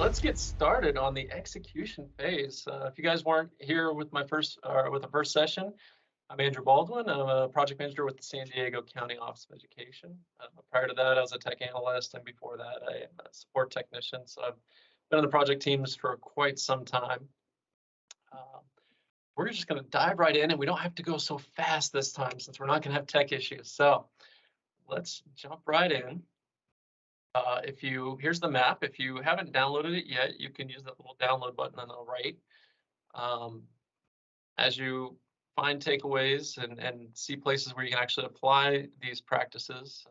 let's get started on the execution phase. If you guys weren't here with the first session, I'm Andrew Baldwin. I'm a project manager with the San Diego County Office of Education. Prior to that, I was a tech analyst, and before that, I am a support technician. So I've been on the project teams for quite some time. We're just going to dive right in, and we don't have to go so fast this time since we're not going to have tech issues. So let's jump right in. Here's the map. If you haven't downloaded it yet, you can use that little download button on the right. As you find takeaways and see places where you can actually apply these practices,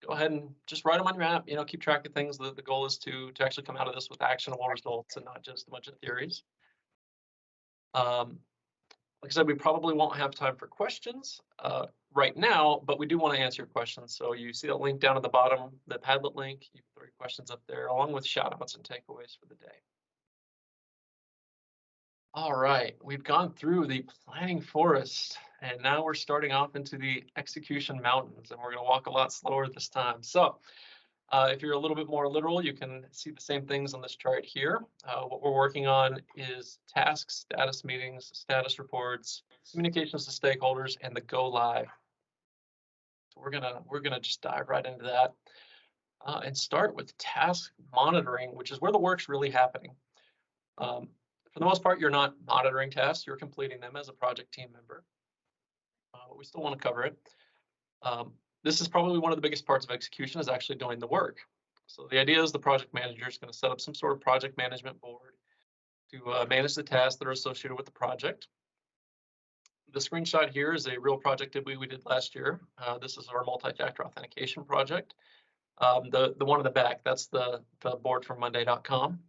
go ahead and just write them on your map. Keep track of things. The goal is to actually come out of this with actionable results and not just a bunch of theories. Like I said, we probably won't have time for questions right now, but we do want to answer your questions. So you see that link down at the bottom, the Padlet link. You can throw your questions up there along with shout outs and takeaways for the day. All right, we've gone through the planning forest, and now we're starting off into the execution mountains, and we're going to walk a lot slower this time. So if you're a little bit more literal, you can see the same things on this chart here. What we're working on is tasks, status meetings, status reports, communications to stakeholders, and the go live. So we're gonna just dive right into that and start with task monitoring, which is where the work's really happening. For the most part, you're not monitoring tasks; you're completing them as a project team member. But we still want to cover it. This is probably one of the biggest parts of execution is actually doing the work. So the idea is the project manager is going to set up some sort of project management board to manage the tasks that are associated with the project. The screenshot here is a real project that we did last year. This is our multi-factor authentication project. The one in the back, that's the board from Monday.com.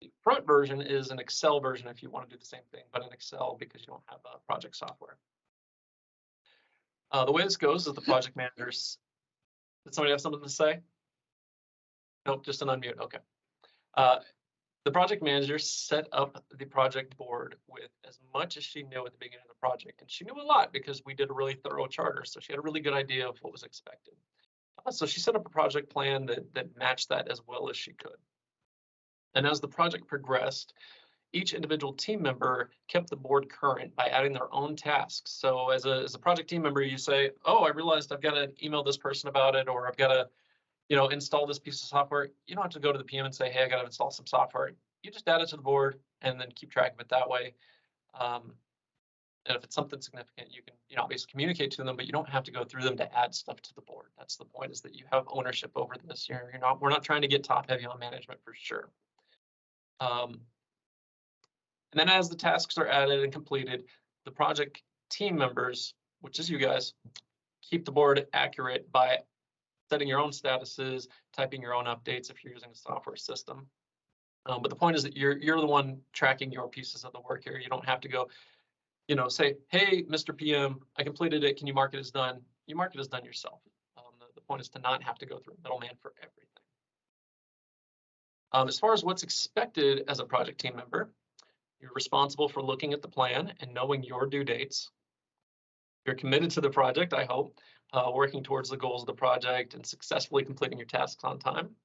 The front version is an Excel version if you want to do the same thing, but in Excel because you don't have project software. The way this goes is the project managers. Did somebody have something to say? Nope, just an unmute. Okay. The project manager set up the project board with as much as she knew at the beginning of the project. And she knew a lot because we did a really thorough charter. So she had a really good idea of what was expected. So she set up a project plan that matched that as well as she could. And as the project progressed, each individual team member kept the board current by adding their own tasks. So as a project team member, you say, oh, I realized I've got to email this person about it, or I've got to, install this piece of software. You don't have to go to the PM and say, hey, I got to install some software. You just add it to the board and then keep track of it that way. And if it's something significant, you can, obviously communicate to them, but you don't have to go through them to add stuff to the board. That's the point, is that you have ownership over this. We're not trying to get top heavy on management for sure. And then as the tasks are added and completed, the project team members, which is you guys, keep the board accurate by setting your own statuses, typing your own updates if you're using a software system. But the point is that you're the one tracking your pieces of the work here. You don't have to go, say, hey, Mr. PM, I completed it. Can you mark it as done? You mark it as done yourself. The point is to not have to go through a middleman for everything. As far as what's expected as a project team member, you're responsible for looking at the plan and knowing your due dates. You're committed to the project, I hope, working towards the goals of the project and successfully completing your tasks on time.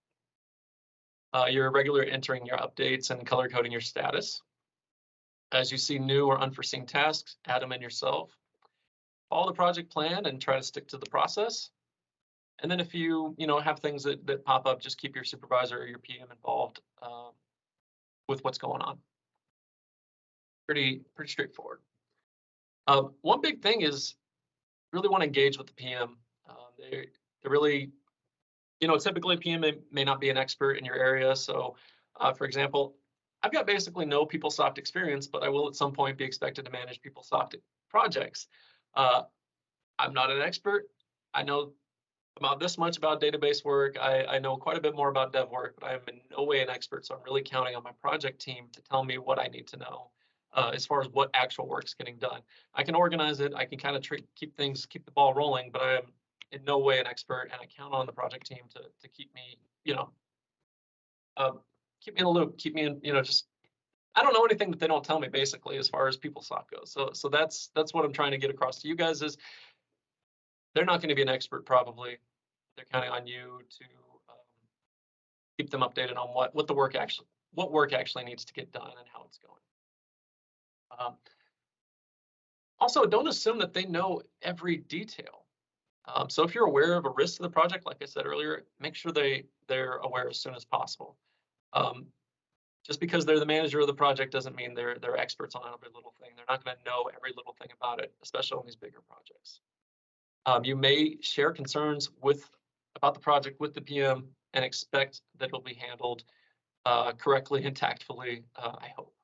You're regularly entering your updates and color coding your status. As you see new or unforeseen tasks, add them in yourself. Follow the project plan and try to stick to the process. And then if you have things that pop up, just keep your supervisor or your PM involved with what's going on. Pretty straightforward. One big thing is really want to engage with the PM. They really, typically a PM may not be an expert in your area. So, for example, I've got basically no PeopleSoft experience, but I will at some point be expected to manage PeopleSoft projects. I'm not an expert. I know about this much about database work. I know quite a bit more about dev work, but I am in no way an expert. So I'm really counting on my project team to tell me what I need to know. As far as what actual work's getting done. I can organize it, I can kind of keep the ball rolling, but I am in no way an expert, and I count on the project team to keep me, keep me in the loop, keep me in, just, I don't know anything that they don't tell me, basically, as far as PeopleSoft goes. So that's what I'm trying to get across to you guys is they're not going to be an expert probably. They're counting on you to keep them updated on what work actually needs to get done and how it's going. Also, don't assume that they know every detail. So if you're aware of a risk to the project, like I said earlier, make sure they're aware as soon as possible. Just because they're the manager of the project doesn't mean they're experts on every little thing. They're not going to know every little thing about it, especially on these bigger projects. You may share concerns about the project with the PM and expect that it'll be handled correctly and tactfully, I hope.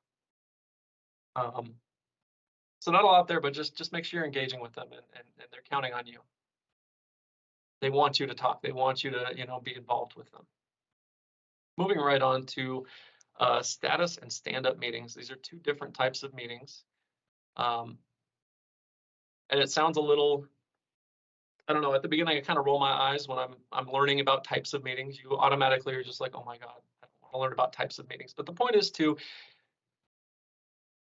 So not a lot there, but just make sure you're engaging with them and they're counting on you. They want you to talk. They want you to, be involved with them. Moving right on to status and stand-up meetings. These are two different types of meetings. And it sounds a little, I don't know, at the beginning I kind of roll my eyes when I'm learning about types of meetings. You automatically are just like, oh my God, I don't want to learn about types of meetings. But the point is to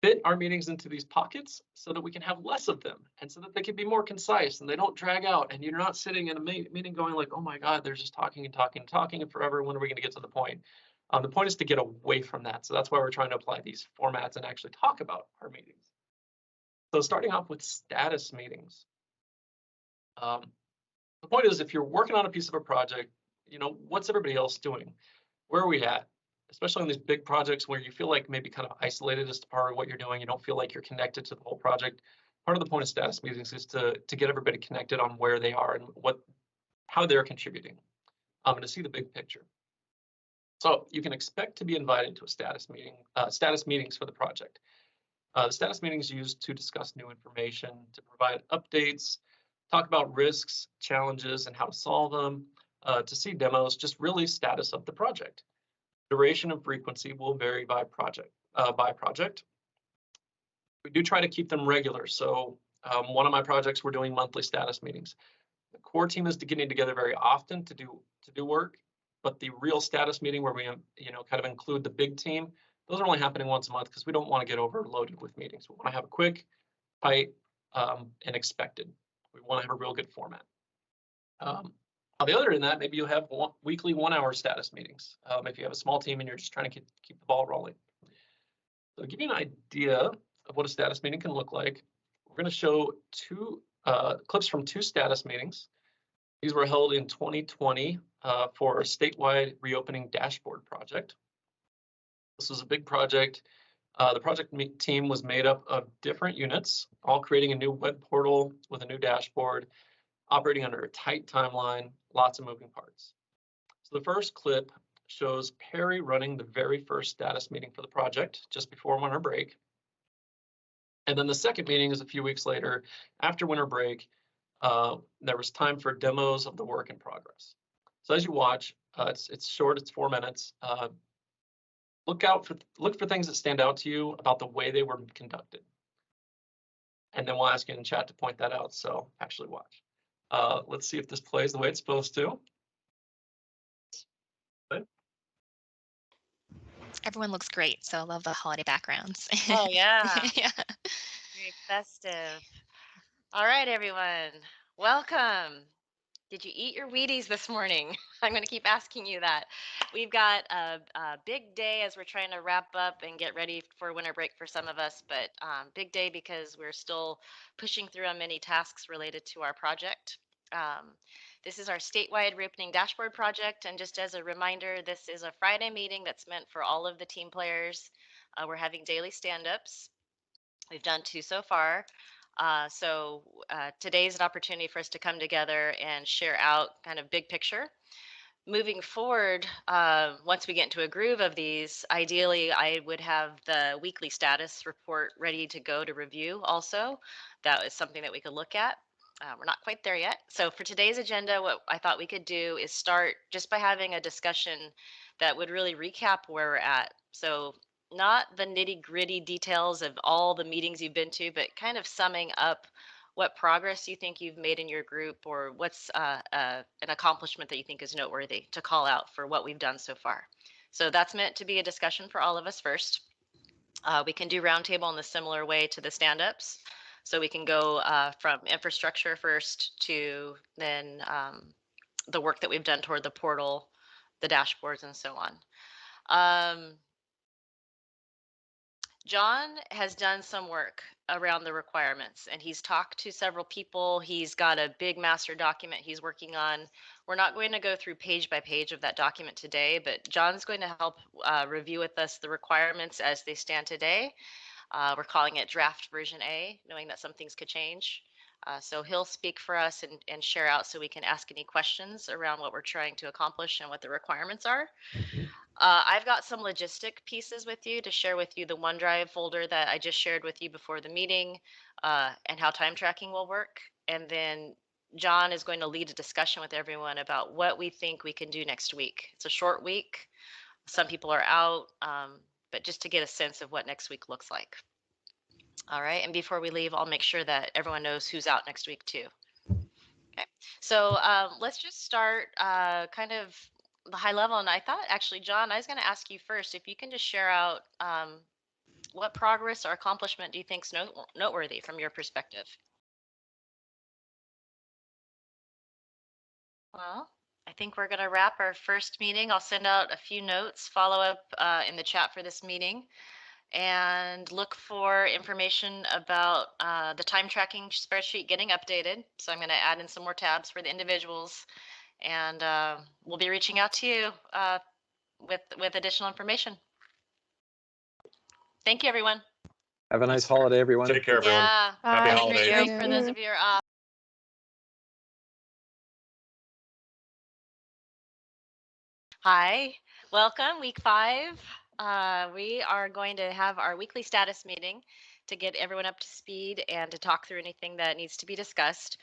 fit our meetings into these pockets so that we can have less of them and so that they can be more concise and they don't drag out and you're not sitting in a meeting going like, oh my God, they're just talking and talking and talking and forever. When are we going to get to the point? The point is to get away from that. So that's why we're trying to apply these formats and actually talk about our meetings. So starting off with status meetings. The point is, if you're working on a piece of a project, what's everybody else doing? Where are we at? Especially on these big projects where you feel like maybe kind of isolated as to part of what you're doing. You don't feel like you're connected to the whole project. Part of the point of status meetings is to get everybody connected on where they are and how they're contributing, and to see the big picture. So you can expect to be invited to a status meetings for the project. The status meetings used to discuss new information, to provide updates, talk about risks, challenges, and how to solve them, to see demos, just really status of the project. Duration and frequency will vary by project. We do try to keep them regular. So one of my projects, we're doing monthly status meetings. The core team is getting together very often to do work, but the real status meeting where we kind of include the big team, those are only happening once a month because we don't want to get overloaded with meetings. We want to have a quick, tight, and expected. We want to have a real good format. On the other end of that, maybe you have weekly 1-hour status meetings. If you have a small team and you're just trying to keep the ball rolling. So to give you an idea of what a status meeting can look like, we're going to show two clips from two status meetings. These were held in 2020 for a statewide reopening dashboard project. This was a big project. The project team was made up of different units, all creating a new web portal with a new dashboard, operating under a tight timeline, lots of moving parts. So the first clip shows Perry running the very first status meeting for the project just before winter break. And then the second meeting is a few weeks later, after winter break. There was time for demos of the work in progress. So as you watch, it's short, it's 4 minutes. Look for things that stand out to you about the way they were conducted. And then we'll ask you in chat to point that out. So actually watch. Let's see if this plays the way it's supposed to. Good. Everyone looks great, so I love the holiday backgrounds. Oh, yeah. Yeah. Very festive. All right, everyone. Welcome. Did you eat your Wheaties this morning? I'm going to keep asking you that. We've got a big day as we're trying to wrap up and get ready for winter break for some of us, but big day because we're still pushing through on many tasks related to our project. This is our statewide reopening dashboard project, and just as a reminder, this is a Friday meeting that's meant for all of the team players. We're having daily stand-ups. We've done 2 so far. So today's an opportunity for us to come together and share out kind of big picture. Moving forward, once we get into a groove of these, ideally I would have the weekly status report ready to go to review also. That is something that we could look at. We're not quite there yet. So for today's agenda, what I thought we could do is start just by having a discussion that would really recap where we're at. So not the nitty gritty details of all the meetings you've been to, but kind of summing up what progress you think you've made in your group, or what's an accomplishment that you think is noteworthy to call out for what we've done so far. So that's meant to be a discussion for all of us first. We can do roundtable in the similar way to the stand-ups. So we can go from infrastructure first to then the work that we've done toward the portal, the dashboards and so on. John has done some work around the requirements, and he's talked to several people. He's got a big master document he's working on. We're not going to go through page by page of that document today, but John's going to help review with us the requirements as they stand today. We're calling it draft version A, knowing that some things could change. So he'll speak for us and share out so we can ask any questions around what we're trying to accomplish and what the requirements are. I've got some logistic pieces with you to share with you, the OneDrive folder that I just shared with you before the meeting, and how time tracking will work. And then John is going to lead a discussion with everyone about what we think we can do next week. It's a short week. Some people are out, but just to get a sense of what next week looks like. All right, and before we leave, I'll make sure that everyone knows who's out next week too. Okay, so let's just start kind of the high level. And I thought actually, John, I was going to ask you first if you can just share out what progress or accomplishment do you think is noteworthy from your perspective? Well, I think we're going to wrap our first meeting. I'll send out a few notes, follow up in the chat for this meeting, and look for information about the time tracking spreadsheet getting updated. So I'm going to add in some more tabs for the individuals, and we'll be reaching out to you with additional information. Thank you, everyone. Have a nice holiday, everyone. Take care, everyone. Yeah. Happy Have a holidays. great week for those of you who are off. Hi, welcome, week 5. We are going to have our weekly status meeting to get everyone up to speed and to talk through anything that needs to be discussed.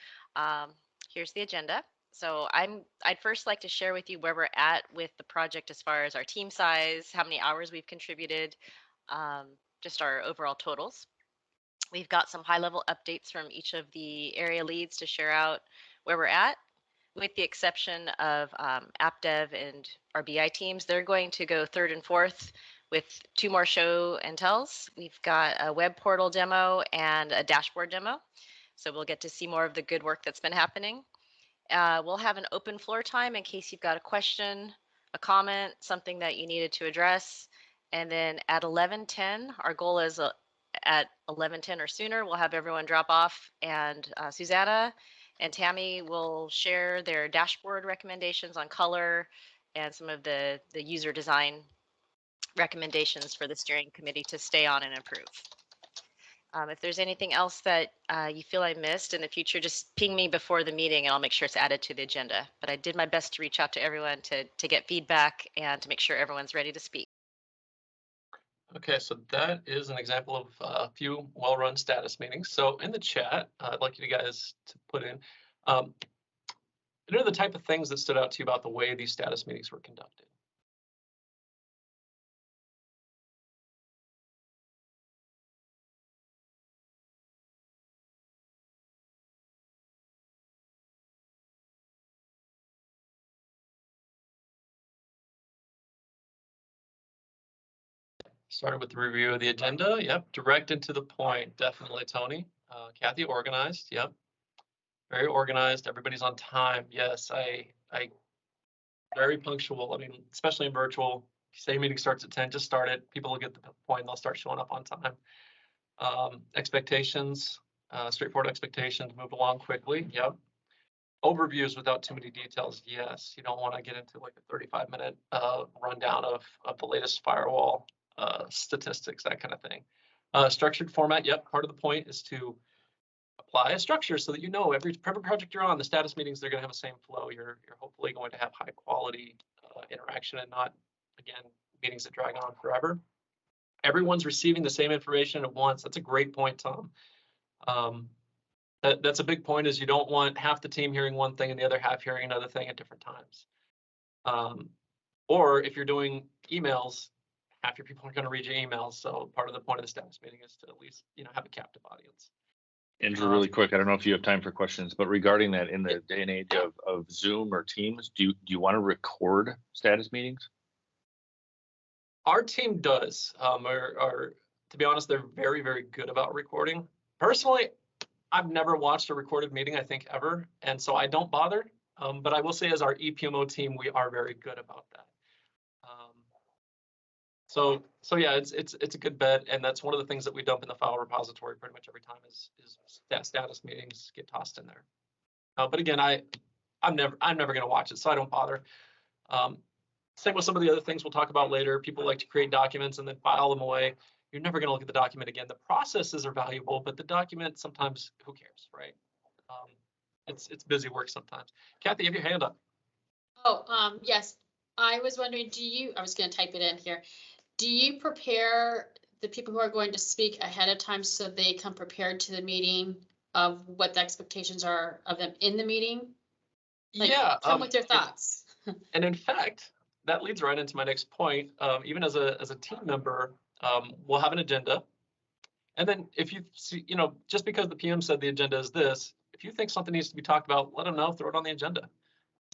Here's the agenda. So I'd first like to share with you where we're at with the project as far as our team size, how many hours we've contributed, just our overall totals. We've got some high-level updates from each of the area leads to share out where we're at. With the exception of app dev and our BI teams, they're going to go 3rd and 4th with 2 more show and tells. We've got a web portal demo and a dashboard demo. So we'll get to see more of the good work that's been happening. We'll have an open floor time in case you've got a question, a comment, something that you needed to address. And then at 11:10, our goal is at 11:10 or sooner, we'll have everyone drop off, and Susanna and Tammy will share their dashboard recommendations on color and some of the user design recommendations for the steering committee to stay on and improve. If there's anything else that you feel I missed in the future, just ping me before the meeting and I'll make sure it's added to the agenda. But I did my best to reach out to everyone to get feedback and to make sure everyone's ready to speak. Okay, so that is an example of a few well-run status meetings. So in the chat, I'd like you guys to put in, what are the type of things that stood out to you about the way these status meetings were conducted? Started with the review of the agenda. Yep, direct and to the point. Definitely, Tony. Kathy, organized. Yep, very organized. Everybody's on time. Yes, I very punctual. I mean, especially in virtual. Say meeting starts at 10, just start it. People will get the point. They'll start showing up on time. Expectations, straightforward expectations. Move along quickly. Yep. Overviews without too many details. Yes, you don't want to get into like a 35-minute rundown of the latest firewall statistics, that kind of thing. Structured format, yep, part of the point is to apply a structure so that you know every project you're on, the status meetings, they're going to have the same flow. You're hopefully going to have high quality interaction and not, again, meetings that drag on forever. Everyone's receiving the same information at once. That's a great point, Tom. That's a big point, is you don't want half the team hearing one thing and the other half hearing another thing at different times. Or if you're doing emails, half your people are going to read your emails. So part of the point of the status meeting is to at least, have a captive audience. Andrew, really quick, I don't know if you have time for questions, but regarding that, in the day and age of Zoom or Teams, do you want to record status meetings? Our team does. To be honest, they're very, very good about recording. Personally, I've never watched a recorded meeting, I think, ever. And so I don't bother. But I will say, as our ePMO team, we are very good about that. So yeah, it's a good bet, and that's one of the things that we dump in the file repository pretty much every time is status meetings get tossed in there. But again, I'm never going to watch it, so I don't bother. Same with some of the other things we'll talk about later. People like to create documents and then file them away. You're never going to look at the document again. The processes are valuable, but the document sometimes, who cares, right? It's busy work sometimes. Kathy, you have your hand up. Oh, yes. I was wondering, I was going to type it in here. Do you prepare the people who are going to speak ahead of time so they come prepared to the meeting of what the expectations are of them in the meeting? Like, Yeah. come with your thoughts. And in fact, that leads right into my next point. Even as a team member, we'll have an agenda. And then if you see, just because the PM said the agenda is this, if you think something needs to be talked about, let them know, throw it on the agenda.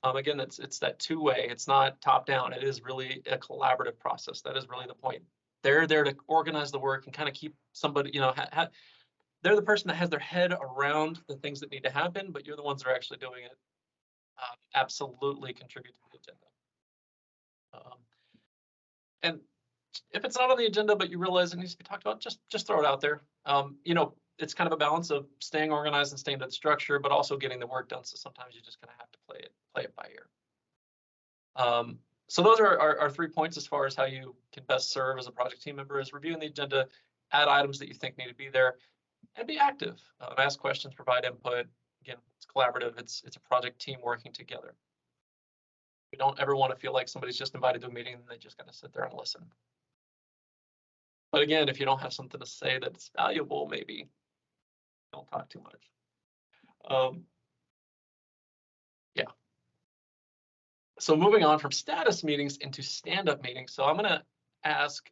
Again, it's that two-way. It's not top-down. It is really a collaborative process. That is really the point. They're there to organize the work and kind of keep somebody, they're the person that has their head around the things that need to happen, but you're the ones that are actually doing it. Absolutely contribute to the agenda. And if it's not on the agenda, but you realize it needs to be talked about, just throw it out there. It's kind of a balance of staying organized and staying to the structure, but also getting the work done. So sometimes you just kind of have to play it by ear. So those are our 3 points as far as how you can best serve as a project team member: is reviewing the agenda, add items that you think need to be there, and be active. Ask questions, provide input. Again, it's collaborative. It's a project team working together. We don't ever want to feel like somebody's just invited to a meeting and they just got to sit there and listen. But again, if you don't have something to say that's valuable, maybe don't talk too much. Yeah. So moving on from status meetings into stand-up meetings. So I'm going to ask,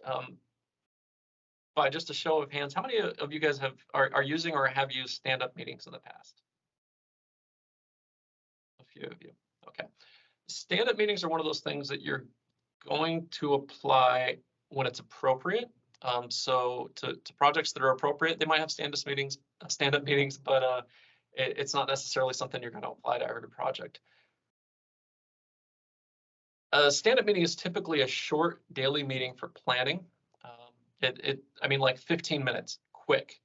by just a show of hands, how many of you guys are using or have used stand-up meetings in the past? A few of you. Okay. Stand-up meetings are one of those things that you're going to apply when it's appropriate. So to projects that are appropriate, they might have stand-up meetings, but it's not necessarily something you're going to apply to every project. A stand-up meeting is typically a short daily meeting for planning. I mean, like 15 minutes, quick.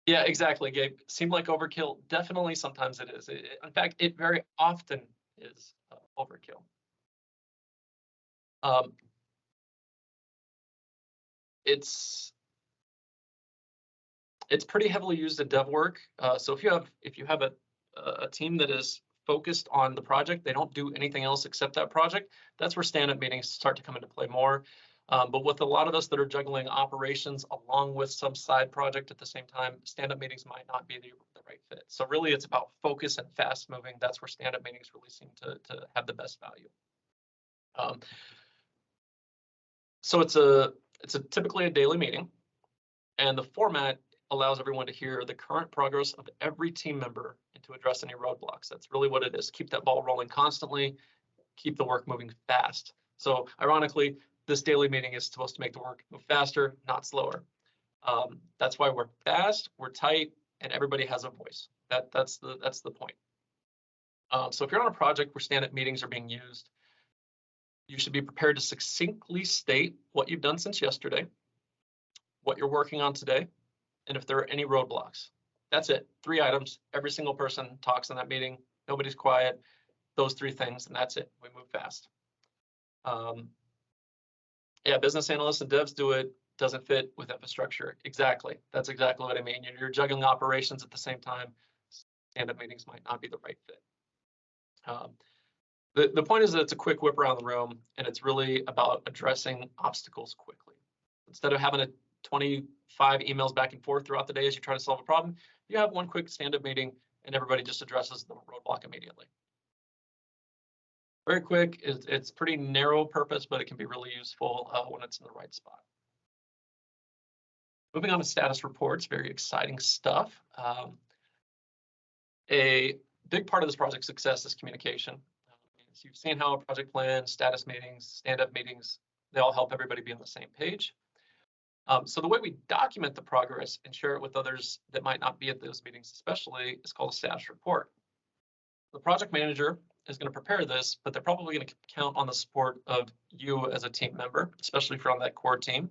Yeah, exactly, Gabe. Seemed like overkill. Definitely, sometimes it is. In fact, it very often is overkill. It's pretty heavily used in dev work. So if you have a team that is focused on the project, they don't do anything else except that project, that's where stand-up meetings start to come into play more. But with a lot of us that are juggling operations along with some side project at the same time, stand-up meetings might not be the right fit. So really it's about focus and fast moving. That's where stand-up meetings really seem to have the best value. So it's typically a daily meeting, and the format allows everyone to hear the current progress of every team member and to address any roadblocks. That's really what it is. Keep that ball rolling constantly, keep the work moving fast. So ironically, this daily meeting is supposed to make the work move faster, not slower. That's why we're fast, we're tight, and everybody has a voice. That's the point. So if you're on a project where stand-up meetings are being used, you should be prepared to succinctly state what you've done since yesterday, what you're working on today, and if there are any roadblocks. That's it. 3 items. Every single person talks in that meeting. Nobody's quiet. Those 3 things, and that's it. We move fast. Yeah, business analysts and devs do it. Doesn't fit with infrastructure. Exactly. That's exactly what I mean. You're juggling operations at the same time. Stand-up meetings might not be the right fit. The point is that it's a quick whip around the room, and it's really about addressing obstacles quickly. Instead of having 25 emails back and forth throughout the day as you try to solve a problem, you have one quick stand-up meeting and everybody just addresses the roadblock immediately. Very quick. It's pretty narrow purpose, but it can be really useful when it's in the right spot. Moving on to status reports, very exciting stuff. A big part of this project success is communication. So you've seen how a project plan, status meetings, stand-up meetings, they all help everybody be on the same page. So the way we document the progress and share it with others that might not be at those meetings especially is called a status report. The project manager is going to prepare this, but they're probably going to count on the support of you as a team member, especially if you're on that core team.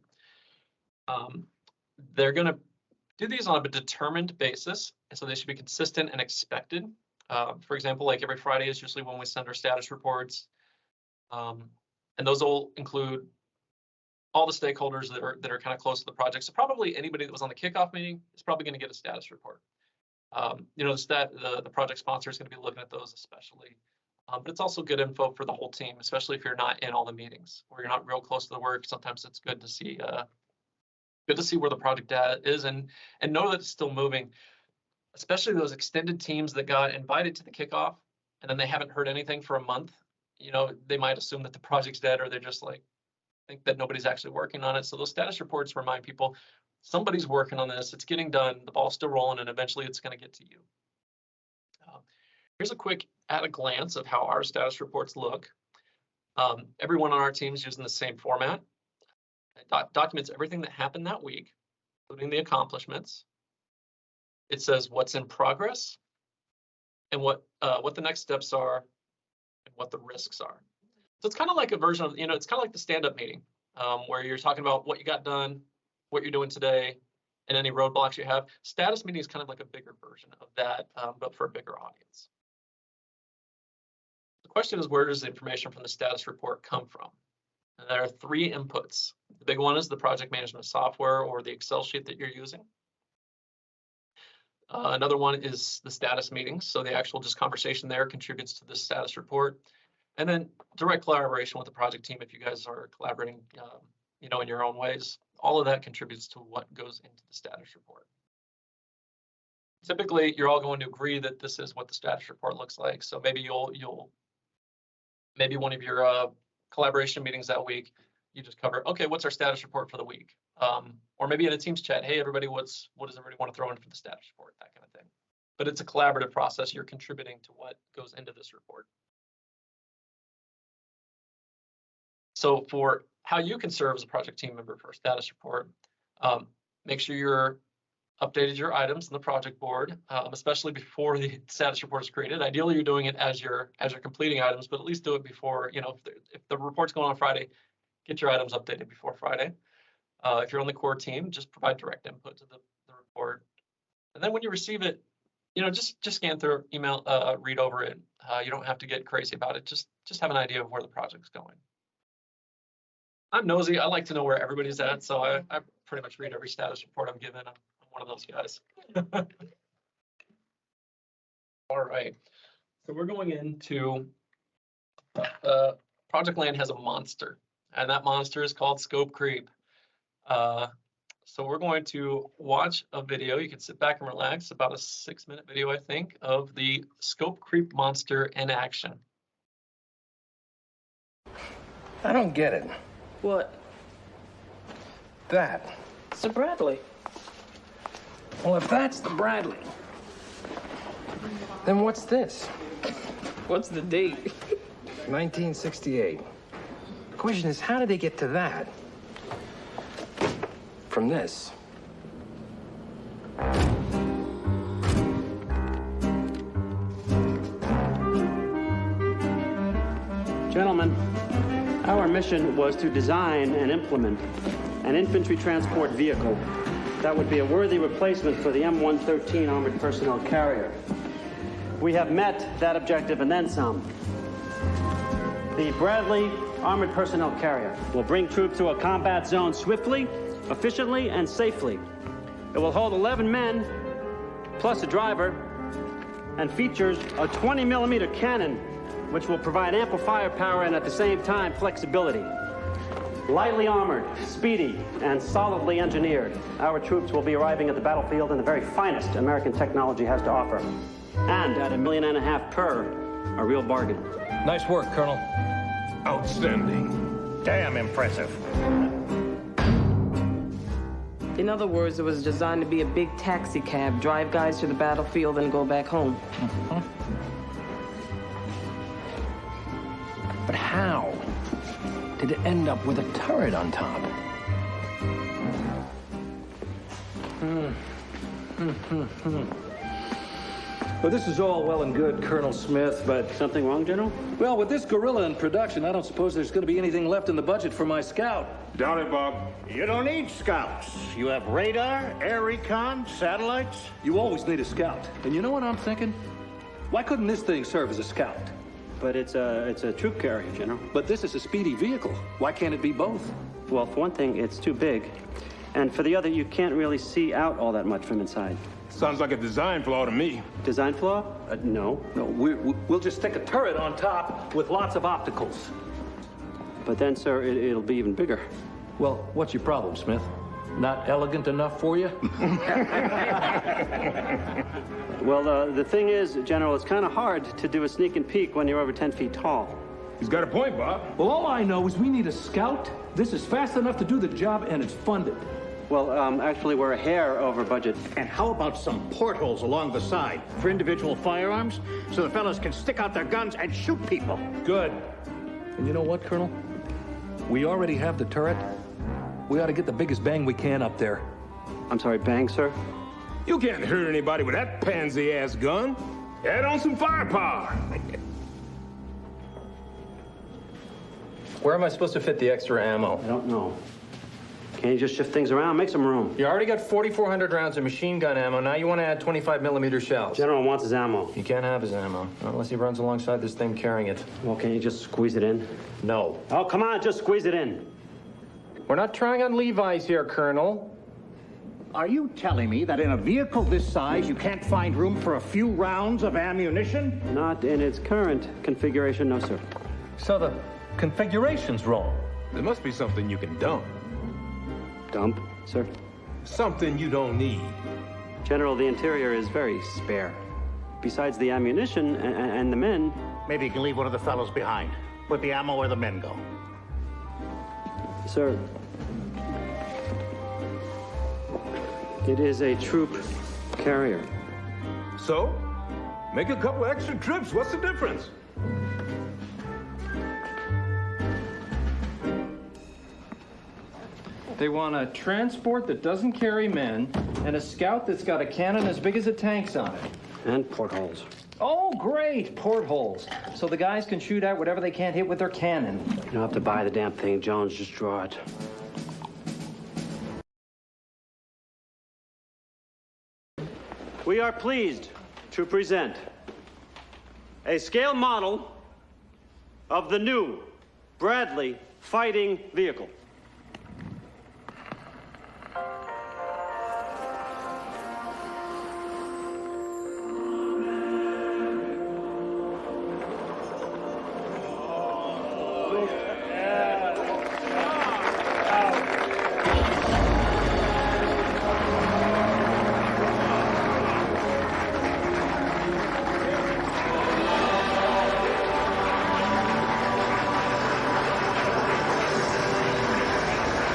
They're going to do these on a determined basis, and so they should be consistent and expected. For example, like every Friday is usually when we send our status reports, and those will include all the stakeholders that are kind of close to the project. So probably anybody that was on the kickoff meeting is probably going to get a status report. You know, the project sponsor is going to be looking at those especially, but it's also good info for the whole team, especially if you're not in all the meetings or you're not real close to the work. Sometimes it's good to see where the project is and know that it's still moving, especially those extended teams that got invited to the kickoff and then they haven't heard anything for a month. You know, they might assume that the project's dead, or they're just like, think that nobody's actually working on it. So those status reports remind people somebody's working on this, it's getting done, the ball's still rolling, and eventually it's going to get to you. Here's a quick at a glance of how our status reports look. Everyone on our team is using the same format. It documents everything that happened that week, including the accomplishments. It says what's in progress and what the next steps are and what the risks are. So it's kind of like a version of, it's kind of like the stand-up meeting where you're talking about what you got done, what you're doing today, and any roadblocks you have. Status meeting is kind of like a bigger version of that, but for a bigger audience. The question is, where does the information from the status report come from? And there are 3 inputs. The big one is the project management software or the Excel sheet that you're using. Another one is the status meetings. So the actual just conversation there contributes to the status report. And then direct collaboration with the project team, if you guys are collaborating, in your own ways, all of that contributes to what goes into the status report. Typically, you're all going to agree that this is what the status report looks like. So maybe maybe one of your collaboration meetings that week, you just cover, okay, what's our status report for the week? Or maybe in a Teams chat, hey, everybody, what does everybody want to throw in for the status report? That kind of thing. But it's a collaborative process. You're contributing to what goes into this report. So for how you can serve as a project team member for a status report, make sure you're updated your items in the project board, especially before the status report is created. Ideally, you're doing it as you're completing items, but at least do it before, if the report's going on Friday, get your items updated before Friday. If you're on the core team, just provide direct input to the report. And then when you receive it, just scan through, email, read over it. You don't have to get crazy about it. Just have an idea of where the project's going. I'm nosy. I like to know where everybody's at, so I pretty much read every status report I'm given. I'm one of those guys. All right. So we're going into Project Land has a monster, and that monster is called scope creep. So we're going to watch a video. You can sit back and relax, about a 6-minute video, I think, of the scope creep monster in action. I don't get it. What? That. It's a Bradley. Well, if that's the Bradley, then what's this? What's the date? 1968. The question is, how did they get to that? From this. Gentlemen, our mission was to design and implement an infantry transport vehicle that would be a worthy replacement for the M113 armored personnel carrier. We have met that objective and then some. The Bradley armored personnel carrier will bring troops to a combat zone swiftly, efficiently, and safely. It will hold 11 men, plus a driver, and features a 20-millimeter cannon, which will provide ample firepower and at the same time flexibility. Lightly armored, speedy, and solidly engineered, our troops will be arriving at the battlefield in the very finest American technology has to offer. And at $1.5 million per, a real bargain. Nice work, Colonel. Outstanding. Damn impressive. In other words, it was designed to be a big taxi cab, drive guys to the battlefield and go back home. But how did it end up with a turret on top? Well, this is all well and good, Colonel Smith, but... Something wrong, General? Well, with this gorilla in production, I don't suppose there's going to be anything left in the budget for my scout. Doubt it, Bob. You don't need scouts. You have radar, air recon, satellites. You always need a scout. And you know what I'm thinking? Why couldn't this thing serve as a scout? But it's a troop carrier, General. But this is a speedy vehicle. Why can't it be both? Well, for one thing, it's too big. And for the other, you can't really see out all that much from inside. Sounds like a design flaw to me. Design flaw? No. No, we'll just stick a turret on top with lots of opticals. But then, sir, it'll be even bigger. Well, what's your problem, Smith? Not elegant enough for you? Well, the thing is, General, it's kind of hard to do a sneak and peek when you're over 10 feet tall. He's got a point, Bob. Well, all I know is we need a scout. This is fast enough to do the job, and it's funded. Well, actually, we're a hair over budget. And how about some portholes along the side for individual firearms so the fellas can stick out their guns and shoot people? Good. And you know what, Colonel? We already have the turret. We ought to get the biggest bang we can up there. I'm sorry, bang, sir? You can't hurt anybody with that pansy-ass gun. Add on some firepower. Where am I supposed to fit the extra ammo? I don't know. Can't you just shift things around? Make some room. You already got 4,400 rounds of machine gun ammo. Now you want to add 25mm shells. General wants his ammo. You can't have his ammo, not unless he runs alongside this thing carrying it. Well, can't you just squeeze it in? No. Oh, come on, just squeeze it in. We're not trying on Levi's here, Colonel. Are you telling me that in a vehicle this size, you can't find room for a few rounds of ammunition? Not in its current configuration, no, sir. So the configuration's wrong. There must be something you can dump. Dump, sir? Something you don't need. General, the interior is very spare. Besides the ammunition and the men... Maybe you can leave one of the fellows behind. With the ammo where the men go. Sir, it is a troop carrier. So? Make a couple extra trips. What's the difference? They want a transport that doesn't carry men and a scout that's got a cannon as big as a tank's on it. And portholes. Oh, great, portholes. So the guys can shoot out whatever they can't hit with their cannon. You don't have to buy the damn thing, Jones. Just draw it. We are pleased to present a scale model of the new Bradley fighting vehicle.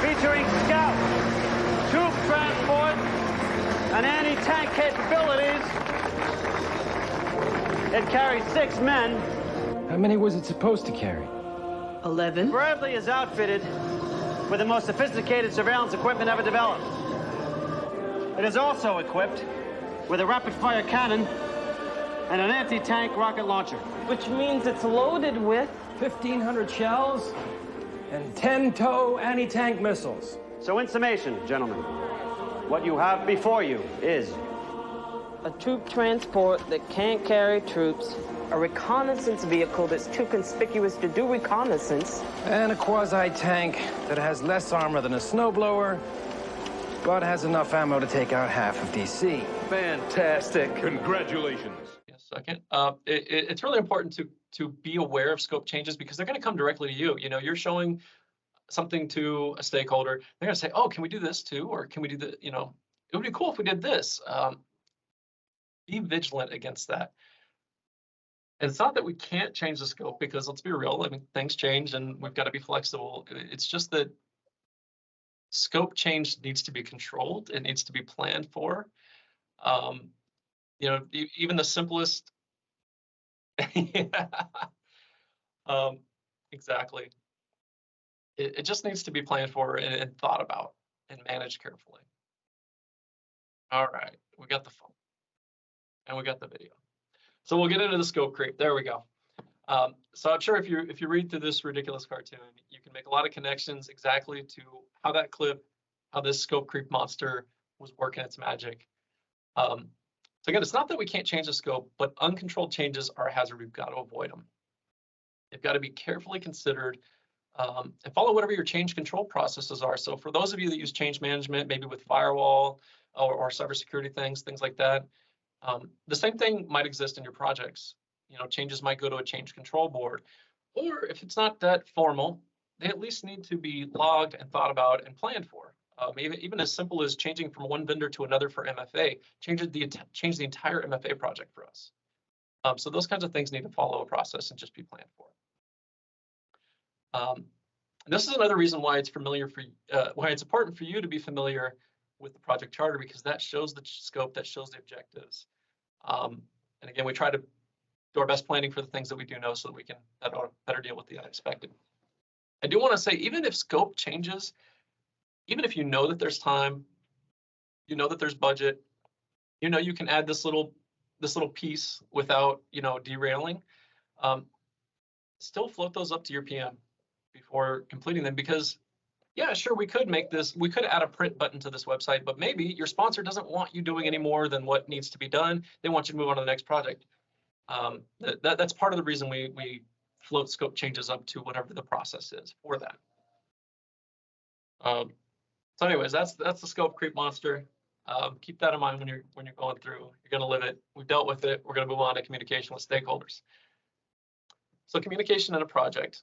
Featuring scout, troop transport, and anti-tank capabilities. It carries 6 men. How many was it supposed to carry? 11. Bradley is outfitted with the most sophisticated surveillance equipment ever developed. It is also equipped with a rapid-fire cannon and an anti-tank rocket launcher. Which means it's loaded with 1,500 shells and 10-tow anti-tank missiles. So in summation, gentlemen, what you have before you is a troop transport that can't carry troops, a reconnaissance vehicle that's too conspicuous to do reconnaissance, And a quasi-tank that has less armor than a snowblower, but has enough ammo to take out half of DC. Fantastic. Congratulations. Second, it's really important to be aware of scope changes because they're going to come directly to you. You know, you're showing something to a stakeholder. They're going to say, "Oh, can we do this too?" Or "Can we do the?" You know, it would be cool if we did this. Be vigilant against that. And it's not that we can't change the scope because let's be real. I mean, things change and we've got to be flexible. It's just that scope change needs to be controlled. It needs to be planned for. You know, even the simplest. Yeah. Exactly. It just needs to be planned for and thought about and managed carefully. All right, we got the phone and we got the video. So we'll get into the scope creep. There we go. So I'm sure if you read through this ridiculous cartoon, you can make a lot of connections exactly to how that clip, how this scope creep monster was working its magic. So again, it's not that we can't change the scope, but uncontrolled changes are a hazard. We've got to avoid them. They've got to be carefully considered and follow whatever your change control processes are. So for those of you that use change management, maybe with firewall or cybersecurity things like that, the same thing might exist in your projects. You know, changes might go to a change control board, or if it's not that formal, they at least need to be logged and thought about and planned for. Even as simple as changing from one vendor to another for MFA, change the entire MFA project for us. So those kinds of things need to follow a process and just be planned for. This is another reason why it's why it's important for you to be familiar with the project charter, because that shows the scope, that shows the objectives. And again, we try to do our best planning for the things that we do know so that we can better deal with the unexpected. I do want to say, even if scope changes, even if you know that there's time, you know that there's budget, you know you can add this little piece without derailing, still float those up to your PM before completing them, because yeah, sure, we could add a print button to this website, but maybe your sponsor doesn't want you doing any more than what needs to be done. They want you to move on to the next project. That's part of the reason we float scope changes up to whatever the process is for that. So anyways, that's the scope creep monster. Keep that in mind when you're going through. You're going to live it. We've dealt with it. We're going to move on to communication with stakeholders. So communication in a project.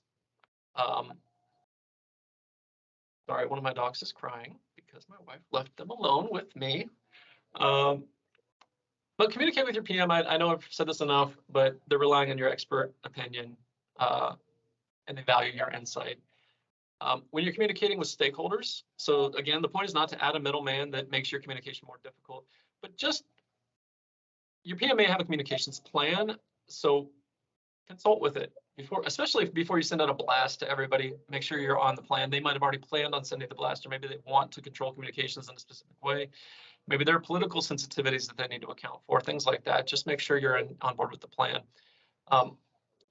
Sorry, one of my dogs is crying because my wife left them alone with me. But communicate with your PM. I know I've said this enough, but they're relying on your expert opinion and they value your insight. When you're communicating with stakeholders, so again, the point is not to add a middleman that makes your communication more difficult, but just your PM may have a communications plan, so consult with it especially before you send out a blast to everybody. Make sure you're on the plan. They might have already planned on sending the blast, or maybe they want to control communications in a specific way. Maybe there are political sensitivities that they need to account for, things like that. Just make sure you're on board with the plan.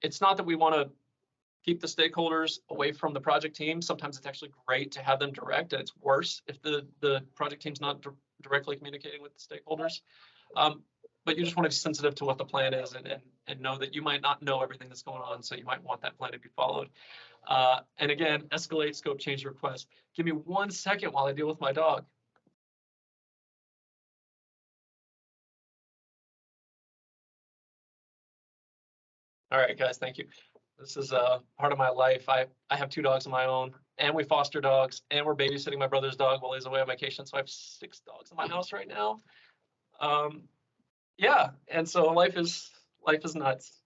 It's not that we want to keep the stakeholders away from the project team. Sometimes it's actually great to have them direct, and it's worse if the project team's not directly communicating with the stakeholders. But you just want to be sensitive to what the plan is and know that you might not know everything that's going on, so you might want that plan to be followed. And again, escalate scope change request. Give me 1 second while I deal with my dog. All right, guys, thank you. This is part of my life. I have 2 dogs of my own, and we foster dogs, and we're babysitting my brother's dog while he's away on vacation. So I have 6 dogs in my house right now. Yeah, and so life is nuts.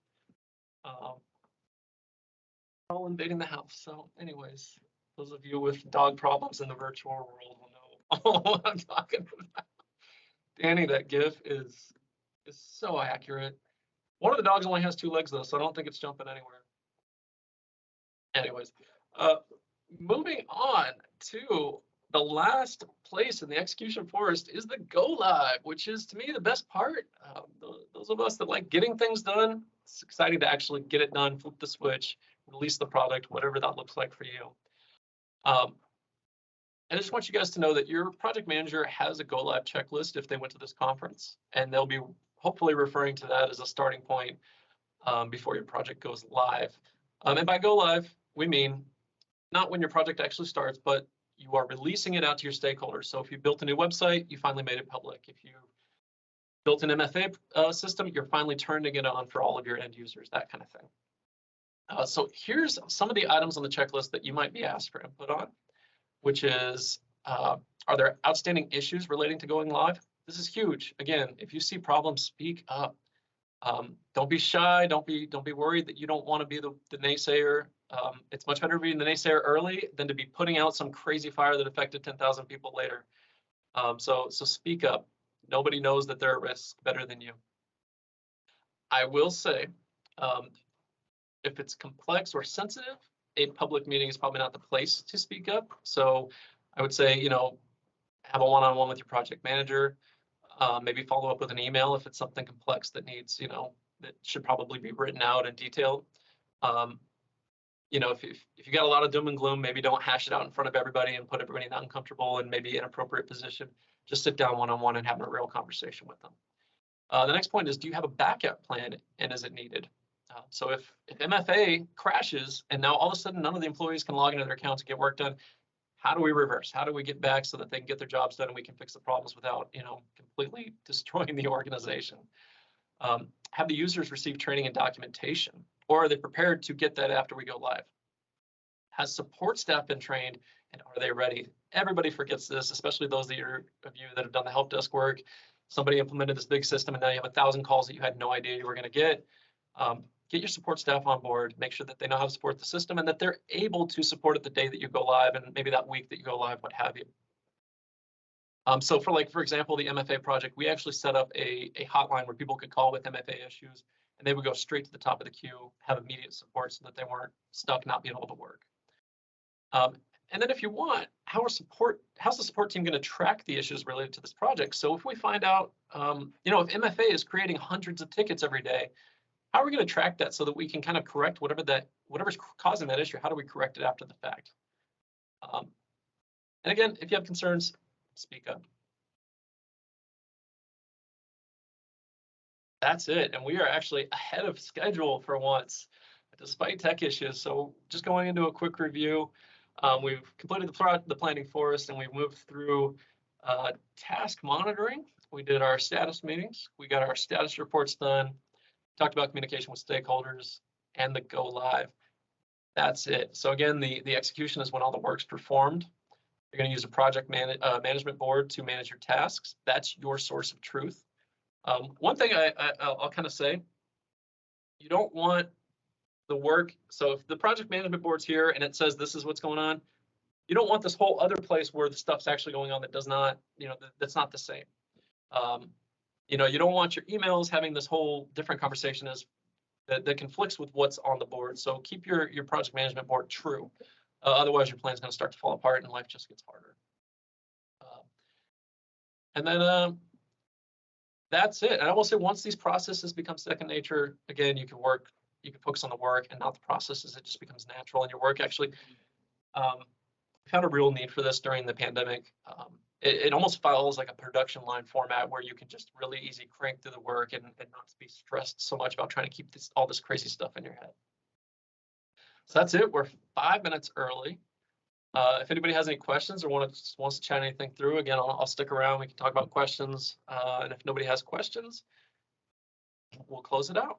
All invading the house. So anyways, those of you with dog problems in the virtual world will know what I'm talking about. Danny, that GIF is so accurate. One of the dogs only has 2 legs though, so I don't think it's jumping anywhere. Anyways, moving on to the last place in the execution forest is the go live, which is to me the best part. Those of us that like getting things done, it's exciting to actually get it done, flip the switch, release the product, whatever that looks like for you. And I just want you guys to know that your project manager has a go live checklist if they went to this conference, and they'll be hopefully referring to that as a starting point before your project goes live. And by go live, we mean not when your project actually starts, but you are releasing it out to your stakeholders. So if you built a new website, you finally made it public. If you built an MFA system, you're finally turning it on for all of your end users, that kind of thing. So here's some of the items on the checklist that you might be asked for input on, which is, are there outstanding issues relating to going live? This is huge. Again, if you see problems, speak up. Don't be shy. Don't be worried that you don't want to be the naysayer. It's much better to be the naysayer early than to be putting out some crazy fire that affected 10,000 people later. So speak up. Nobody knows that they're at risk better than you. I will say, if it's complex or sensitive, a public meeting is probably not the place to speak up. So I would say, have a one-on-one with your project manager. Maybe follow up with an email if it's something complex that needs, that should probably be written out in detail. You know, if you got a lot of doom and gloom, maybe don't hash it out in front of everybody and put everybody in an uncomfortable and maybe inappropriate position. Just sit down one-on-one and have a real conversation with them. The next point is, do you have a backup plan and is it needed? So if MFA crashes and now all of a sudden none of the employees can log into their accounts and get work done, how do we reverse? How do we get back so that they can get their jobs done and we can fix the problems without, you know, completely destroying the organization? Have the users receive training and documentation, or are they prepared to get that after we go live? Has support staff been trained and are they ready? Everybody forgets this, especially those of you that have done the help desk work. Somebody implemented this big system and now you have 1,000 calls that you had no idea you were going to get. Get your support staff on board, make sure that they know how to support the system and that they're able to support it the day that you go live and maybe that week that you go live, what have you. So for example, the MFA project, we actually set up a hotline where people could call with MFA issues and they would go straight to the top of the queue, have immediate support so that they weren't stuck not being able to work. And then if you want, how's the support team going to track the issues related to this project? So if we find out, you know, if MFA is creating hundreds of tickets every day, how are we going to track that so that we can kind of correct whatever's causing that issue? How do we correct it after the fact? And again, if you have concerns, speak up. That's it. And we are actually ahead of schedule for once, despite tech issues. So just going into a quick review, we've completed the planning for us and we've moved through task monitoring. We did our status meetings. We got our status reports done. Talked about communication with stakeholders and the go live. That's it. So again, the execution is when all the work's performed. You're going to use a project management board to manage your tasks. That's your source of truth. One thing I'll kind of say, you don't want the work. So if the project management board's here and it says this is what's going on, you don't want this whole other place where the stuff's actually going on that does not, you know, that's not the same. You know, you don't want your emails having this whole different conversation that conflicts with what's on the board. So keep your project management board true. Otherwise, your plan's going to start to fall apart and life just gets harder. And then that's it. And I will say, once these processes become second nature, again, you can focus on the work and not the processes. It just becomes natural. And your work actually, found a real need for this during the pandemic. It almost follows like a production line format where you can just really easy crank through the work and not be stressed so much about trying to keep all this crazy stuff in your head. So that's it. We're 5 minutes early. If anybody has any questions or wants to chat anything through, again, I'll stick around. We can talk about questions. And if nobody has questions, we'll close it out.